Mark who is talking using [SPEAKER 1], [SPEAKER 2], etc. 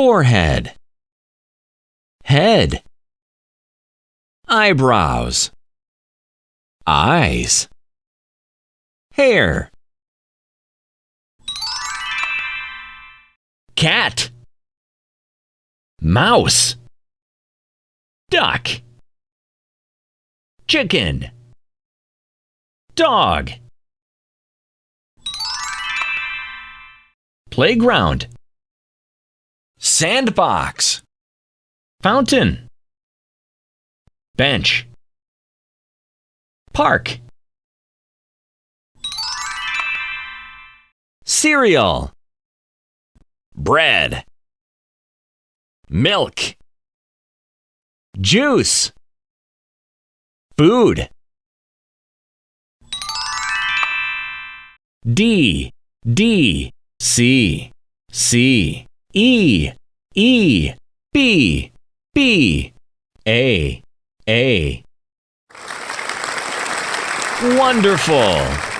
[SPEAKER 1] forehead, head, eyebrows, eyes, hair, cat, mouse, duck, chicken, dog, playground, sandbox, fountain, bench, park, cereal, bread, milk, juice, food, D, D, C, C, E, E, B, B, A. Wonderful!